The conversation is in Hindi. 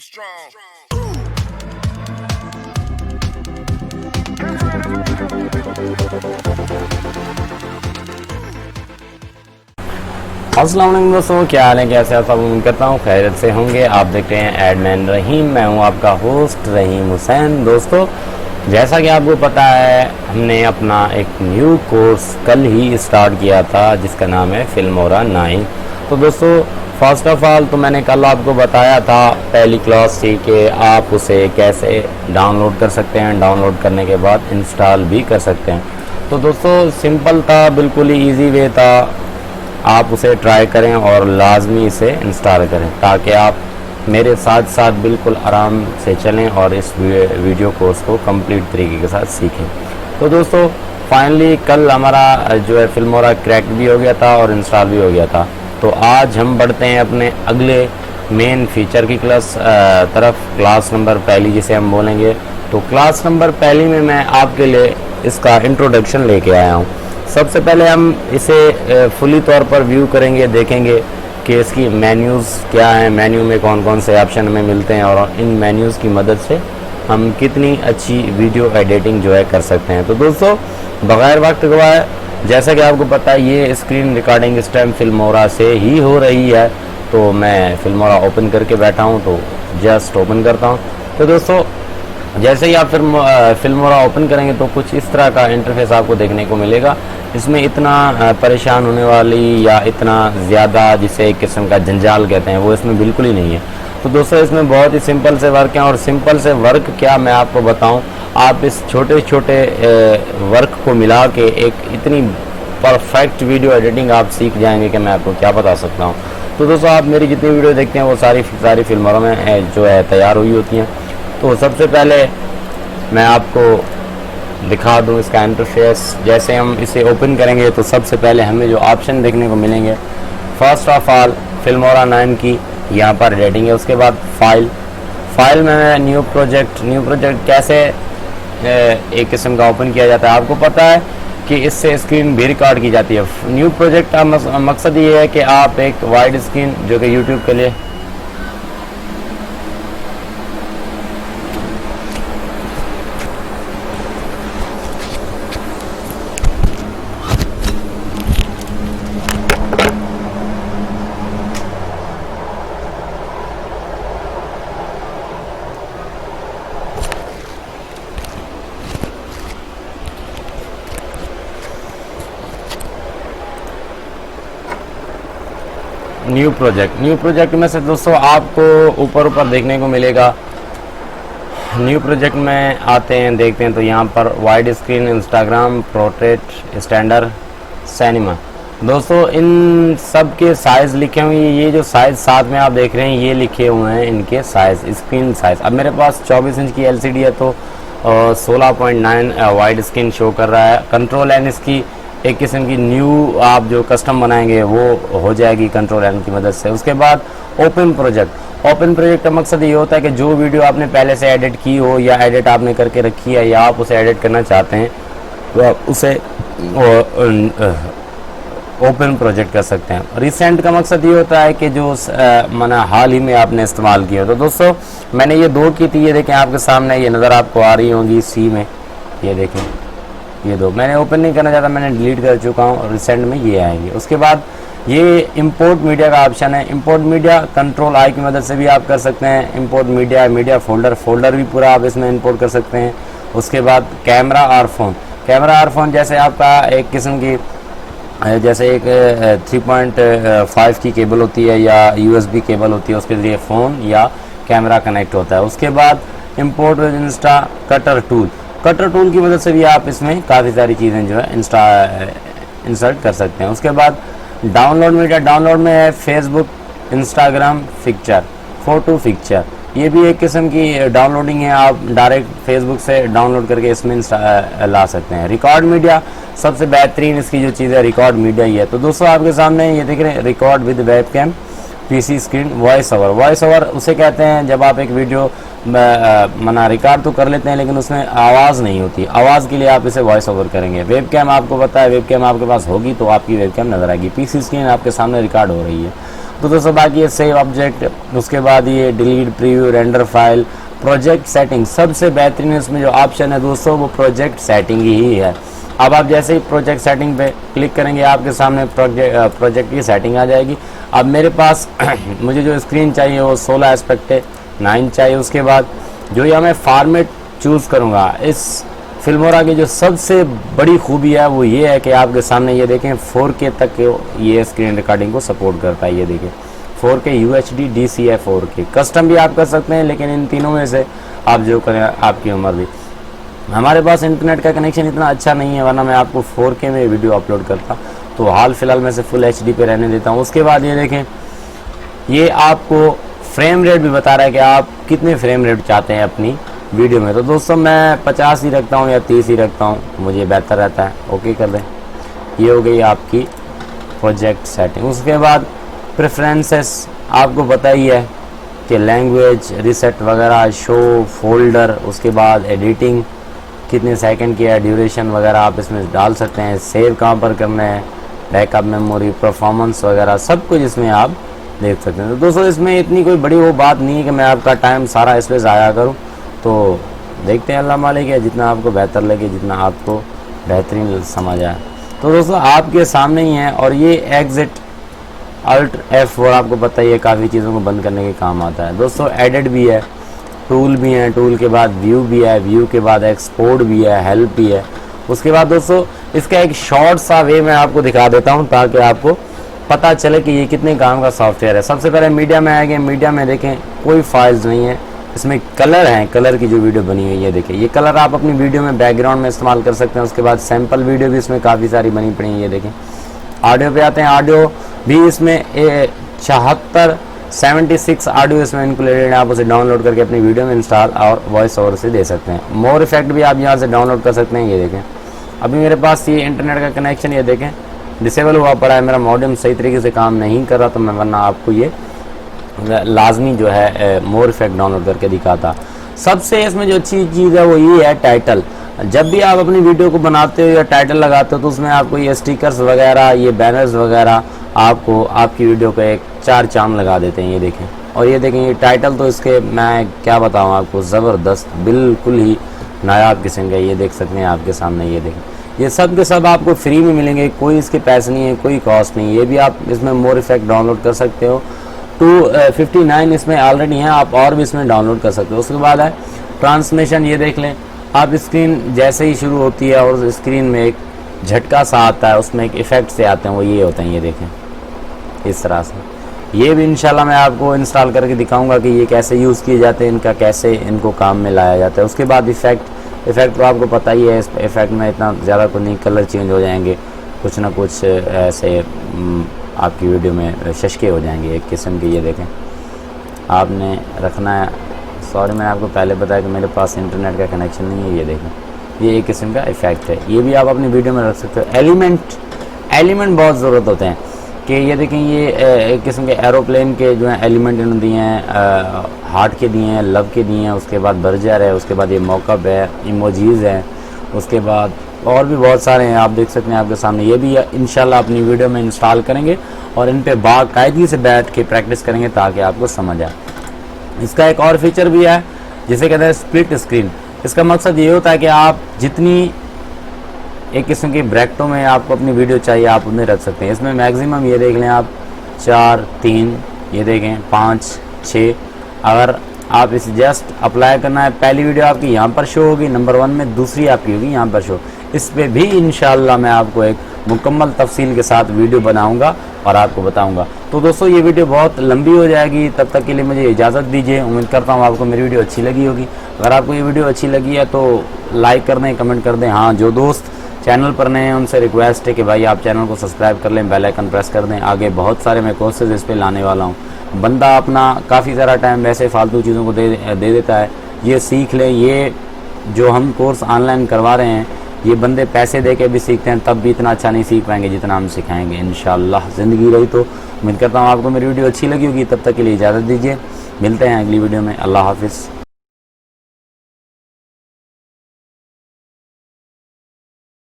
अस्सलाम वालेकुम दोस्तों, क्या हाल है, कैसे आप सब? उम्मीद करता हूँ खैरियत से होंगे। आप देख रहे हैं एडमैन रहीम, मैं हूँ आपका होस्ट रहीम हुसैन। दोस्तों, जैसा कि आपको पता है, हमने अपना एक न्यू कोर्स कल ही स्टार्ट किया था जिसका नाम है फिल्मोरा 9। तो दोस्तों, फर्स्ट ऑफ ऑल तो मैंने कल आपको बताया था पहली क्लास थी कि आप उसे कैसे डाउनलोड कर सकते हैं, डाउनलोड करने के बाद इंस्टॉल भी कर सकते हैं। तो दोस्तों, सिंपल था, बिल्कुल ही ईजी वे था। आप उसे ट्राई करें और लाजमी इसे इंस्टॉल करें ताकि आप मेरे साथ साथ बिल्कुल आराम से चलें और इस वीडियो कोर्स को कंप्लीट तरीके के साथ सीखें। तो दोस्तों, फाइनली कल हमारा जो है फिल्मोरा क्रैक भी हो गया था और इंस्टॉल भी हो गया था। तो आज हम बढ़ते हैं अपने अगले मेन फीचर की तरफ, क्लास नंबर पहली जिसे हम बोलेंगे। तो क्लास नंबर पहली में मैं आपके लिए इसका इंट्रोडक्शन लेके आया हूँ। सबसे पहले हम इसे फुली तौर पर व्यू करेंगे, देखेंगे कि इसकी मेन्यूज़ क्या हैं, मेन्यू में कौन कौन से ऑप्शन हमें मिलते हैं और इन मेन्यूज़ की मदद से हम कितनी अच्छी वीडियो एडिटिंग जो है कर सकते हैं। तो दोस्तों, बग़ैर वक्त गवाए, जैसा कि आपको पता है ये स्क्रीन रिकॉर्डिंग इस टाइम फिल्मोरा से ही हो रही है, तो मैं फिल्मोरा ओपन करके बैठा हूँ, तो जस्ट ओपन करता हूँ। तो दोस्तों, जैसे ही आप फिल्मोरा ओपन करेंगे तो कुछ इस तरह का इंटरफेस आपको देखने को मिलेगा। इसमें इतना परेशान होने वाली या इतना ज़्यादा जिसे एक किस्म का जंजाल कहते हैं वो इसमें बिल्कुल ही नहीं है। तो दोस्तों, इसमें बहुत ही सिंपल से वर्क हैं, और सिंपल से वर्क क्या मैं आपको बताऊं, आप इस छोटे छोटे वर्क को मिला के एक इतनी परफेक्ट वीडियो एडिटिंग आप सीख जाएंगे कि मैं आपको क्या बता सकता हूँ। तो दोस्तों, आप मेरी जितनी वीडियो देखते हैं वो सारी फिल्मों में जो है तैयार हुई होती हैं। तो सबसे पहले मैं आपको दिखा दूं इसका इंटरफेस। जैसे हम इसे ओपन करेंगे तो सबसे पहले हमें जो ऑप्शन देखने को मिलेंगे, फर्स्ट ऑफ ऑल फिल्मोरा 9 की यहाँ पर रेटिंग है। उसके बाद फाइल में न्यू प्रोजेक्ट कैसे एक किस्म का ओपन किया जाता है, आपको पता है कि इससे स्क्रीन भी रिकॉर्ड की जाती है। न्यू प्रोजेक्ट का मकसद ये है कि आप एक वाइड स्क्रीन जो कि यूट्यूब के लिए न्यू प्रोजेक्ट में से दोस्तों आपको ऊपर देखने को मिलेगा। न्यू प्रोजेक्ट में आते हैं, देखते हैं तो यहाँ पर wide screen, Instagram, portrait, standard, cinema. दोस्तों, इन सब के साइज़ लिखे हुए हैं। ये जो साइज़ साथ में आप देख रहे हैं ये लिखे हुए हैं इनके साइज़, स्क्रीन साइज़। अब मेरे पास 24 इंच की LCD है तो 16.9 वाइड स्क्रीन शो कर रहा है। कंट्रोल एन इसकी एक किस्म की न्यू आप जो कस्टम बनाएंगे वो हो जाएगी कंट्रोल एन की मदद से। उसके बाद ओपन प्रोजेक्ट का मकसद ये होता है कि जो वीडियो आपने पहले से एडिट की हो या एडिट आपने करके रखी है या आप उसे एडिट करना चाहते हैं तो उसे ओपन प्रोजेक्ट कर सकते हैं। रिसेंट का मकसद ये होता है कि जो माना हाल ही में आपने इस्तेमाल किया। तो दोस्तों, मैंने ये 2 की थी, ये देखें आपके सामने, ये नज़र आपको आ रही होंगी सी में, ये देखें ये 2 मैंने ओपन नहीं करना चाहता, मैंने डिलीट कर चुका हूँ। रिसेंट में ये आएंगे। उसके बाद ये इंपोर्ट मीडिया का ऑप्शन है। इंपोर्ट मीडिया कंट्रोल आई की मदद से भी आप कर सकते हैं। इंपोर्ट मीडिया फोल्डर भी पूरा आप इसमें इंपोर्ट कर सकते हैं। उसके बाद कैमरा और फ़ोन जैसे आपका एक किस्म की जैसे एक 3.5 की केबल होती है या USB केबल होती है, उसके ज़रिए फ़ोन या कैमरा कनेक्ट होता है। उसके बाद import with Insta cutter tool की मदद से भी आप इसमें काफ़ी सारी चीज़ें जो है इंसर्ट कर सकते हैं। उसके बाद डाउनलोड में है Facebook, Instagram picture, photo picture. ये भी एक किस्म की डाउनलोडिंग है, आप डायरेक्ट फेसबुक से डाउनलोड करके इसमें ला सकते हैं। रिकॉर्ड मीडिया सबसे बेहतरीन इसकी जो चीज़ है रिकॉर्ड मीडिया ही है। तो दोस्तों, आपके सामने ये देख रहे हैं record with webcam, PC screen, voice over उसे कहते हैं जब आप एक वीडियो मना रिकॉर्ड तो कर लेते हैं लेकिन उसमें आवाज़ नहीं होती। आवाज़ के लिए आप इसे वॉइस ओवर करेंगे। वेबकैम आपको पता है, वेबकैम आपके पास होगी तो आपकी वेबकैम नज़र आएगी। PC स्क्रीन आपके सामने रिकॉर्ड हो रही है। तो दोस्तों बाकी ये सेव ऑब्जेक्ट, उसके बाद ये delete, preview, render file, project setting. सबसे बेहतरीन इसमें जो ऑप्शन है दोस्तों वो प्रोजेक्ट सेटिंग ही है। अब आप जैसे ही प्रोजेक्ट सेटिंग पे क्लिक करेंगे आपके सामने प्रोजेक्ट की सेटिंग आ जाएगी। अब मेरे पास मुझे जो स्क्रीन चाहिए वो 16 एस्पेक्ट है, 9 चाहिए। उसके बाद जो यहाँ मैं फॉर्मेट चूज़ करूँगा, इस फिल्मोरा की जो सबसे बड़ी खूबी है वो ये है कि आपके सामने ये देखें 4K तक ये स्क्रीन रिकॉर्डिंग को सपोर्ट करता है। ये देखें 4K UHD DCI 4K, custom भी आप कर सकते हैं, लेकिन इन तीनों में से आप जो करें आपकी उम्र भी। हमारे पास इंटरनेट का कनेक्शन इतना अच्छा नहीं है, वरना मैं आपको 4K में वीडियो अपलोड करता, तो हाल फिलहाल मैं से फुल HD पे रहने देता हूँ। उसके बाद ये देखें, ये आपको फ्रेम रेट भी बता रहा है कि आप कितने फ्रेम रेट चाहते हैं अपनी वीडियो में। तो दोस्तों मैं 50 ही रखता हूँ या 30 ही रखता हूँ, मुझे बेहतर रहता है। ओके कर दें। ये हो गई आपकी प्रोजेक्ट सेटिंग। उसके बाद प्रेफरेंसेस, आपको पता ही है कि लैंग्वेज रीसेट वगैरह, शो, फोल्डर, उसके बाद एडिटिंग कितने सेकंड की है, ड्यूरेशन वगैरह आप इसमें डाल सकते हैं। सेव कहाँ पर करना है, बैकअप मेमोरी, परफॉर्मेंस वगैरह सब कुछ इसमें आप देख सकते हैं। तो दोस्तों इसमें इतनी कोई बड़ी वो बात नहीं है कि मैं आपका टाइम सारा इस पर ज़ाया करूँ। तो देखते हैं, अल्लाह मालिक है, जितना आपको बेहतर लगे, जितना आपको बेहतरीन समझ आए। तो दोस्तों आपके सामने ही है, और ये एग्जिट अल्ट F4 आपको पता ही है काफ़ी चीज़ों को बंद करने के काम आता है। दोस्तों एडिट भी है, टूल भी है, टूल के बाद व्यू भी है, व्यू के बाद एक्सपोर्ट भी है, हेल्प भी है। उसके बाद दोस्तों इसका एक शॉर्ट सा वे मैं आपको दिखा देता हूँ ताकि आपको पता चले कि ये कितने काम का सॉफ्टवेयर है। सबसे पहले मीडिया में आएंगे, मीडिया में देखें कोई फाइल्स नहीं है, इसमें कलर हैं, कलर की जो वीडियो बनी हुई है ये देखें, ये कलर आप अपनी वीडियो में बैकग्राउंड में इस्तेमाल कर सकते हैं। उसके बाद सैम्पल वीडियो भी इसमें काफ़ी सारी बनी पड़ी है, ये देखें। ऑडियो पे आते हैं, ऑडियो भी इसमें 76 ऑडियो इसमें इंक्लूडेड है, आप उसे डाउनलोड करके अपनी वीडियो में इंस्टॉल और वॉइस ओवर से दे सकते हैं। मोर इफेक्ट भी आप यहाँ से डाउनलोड कर सकते हैं, ये देखें। अभी मेरे पास ये इंटरनेट का कनेक्शन ये देखें डिसेबल हुआ पड़ा है, मेरा मॉडेम सही तरीके से काम नहीं कर रहा, तो मैं वरना आपको ये लाजमी जो है मोर इफेक्ट डाउनलोड करके दिखाता। सबसे इसमें जो अच्छी चीज़ है वो ये है टाइटल। जब भी आप अपनी वीडियो को बनाते हो या टाइटल लगाते हो तो उसमें आपको ये स्टिकर्स वगैरह, ये बैनर्स वगैरह आपको आपकी वीडियो को एक 4 चांद लगा देते हैं, ये देखें। और ये देखें ये टाइटल तो इसके मैं क्या बताऊँ आपको, ज़बरदस्त, बिल्कुल ही नायाब किस्म का, ये देख सकते हैं आपके सामने। ये देखें, ये सब के सब आपको फ्री में मिलेंगे, कोई इसके पैसे नहीं है, कोई कॉस्ट नहीं। ये भी आप इसमें मोर इफेक्ट डाउनलोड कर सकते हो। 259 इसमें ऑलरेडी हैं, आप और भी इसमें डाउनलोड कर सकते हो। उसके बाद है ट्रांसलेशन, ये देख लें आप, स्क्रीन जैसे ही शुरू होती है और स्क्रीन में एक झटका सा आता है, उसमें एक इफ़ेक्ट से आते हैं, वो ये होते हैं, ये देखें इस तरह से। ये भी इंशाल्लाह मैं आपको इंस्टॉल करके दिखाऊंगा कि ये कैसे यूज़ किए जाते हैं, इनका कैसे इनको काम में लाया जाता है। उसके बाद इफ़ेक्ट तो आपको पता ही है, इस इफ़ेक्ट में इतना ज़्यादा कुछ नहीं, कलर चेंज हो जाएंगे, कुछ ना कुछ ऐसे आपकी वीडियो में शशके हो जाएंगे एक किस्म के। ये देखें आपने रखना है, सॉरी मैंने आपको पहले बताया कि मेरे पास इंटरनेट का कनेक्शन नहीं है। ये देखें ये एक किस्म का इफ़ेक्ट है, ये भी आप अपनी वीडियो में रख सकते हो। एलिमेंट बहुत ज़रूरत होते हैं कि ये देखें, ये एक किस्म के एरोप्लेन के जो हैं एलिमेंट इन्होंने दिए हैं, हार्ट के दिए हैं, लव के दिए हैं, उसके बाद बर्जर है, उसके बाद ये मॉकअप है, इमोजीज़ है, उसके बाद और भी बहुत सारे हैं, आप देख सकते हैं आपके सामने। ये भी इंशाल्लाह अपनी वीडियो में इंस्टॉल करेंगे और इन पे बाकायदगी से बैठ के प्रैक्टिस करेंगे ताकि आपको समझ आए। इसका एक और फीचर भी है जिसे कहते हैं स्प्लिट स्क्रीन। इसका मकसद ये होता है कि आप जितनी एक किस्म की ब्रैकेटों में आपको अपनी वीडियो चाहिए आप उन्हें रख सकते हैं। इसमें मैक्सिमम ये देख लें आप 4, 3, ये देखें 5, 6। अगर आप इसे जस्ट अप्लाई करना है, पहली वीडियो आपकी यहाँ पर शो होगी नंबर 1 में, दूसरी आपकी होगी यहाँ पर शो। इस पे भी इंशाल्लाह मैं आपको एक मुकम्मल तफसील के साथ वीडियो बनाऊंगा और आपको बताऊंगा। तो दोस्तों ये वीडियो बहुत लंबी हो जाएगी, तब तक के लिए मुझे इजाज़त दीजिए। उम्मीद करता हूँ आपको मेरी वीडियो अच्छी लगी होगी। अगर आपको ये वीडियो अच्छी लगी है तो लाइक कर दें, कमेंट कर दें। हाँ, जो दोस्त चैनल पर नए हैं उनसे रिक्वेस्ट है कि भाई आप चैनल को सब्सक्राइब कर लें, बेल आइकन प्रेस कर दें। आगे बहुत सारे मैं कोर्सेज इस पर लाने वाला हूँ। बंदा अपना काफ़ी सारा टाइम वैसे फालतू चीज़ों को दे देता है, ये सीख लें। ये जो हम कोर्स ऑनलाइन करवा रहे हैं ये बंदे पैसे दे के भी सीखते हैं, तब भी इतना अच्छा नहीं सीख पाएंगे जितना हम सिखाएंगे। इंशाअल्लाह ज़िंदगी रही तो उम्मीद करता हूँ आपको मेरी वीडियो अच्छी लगी होगी। तब तक के लिए इजाज़त दीजिए, मिलते हैं अगली वीडियो में। अल्लाह हाफिज़।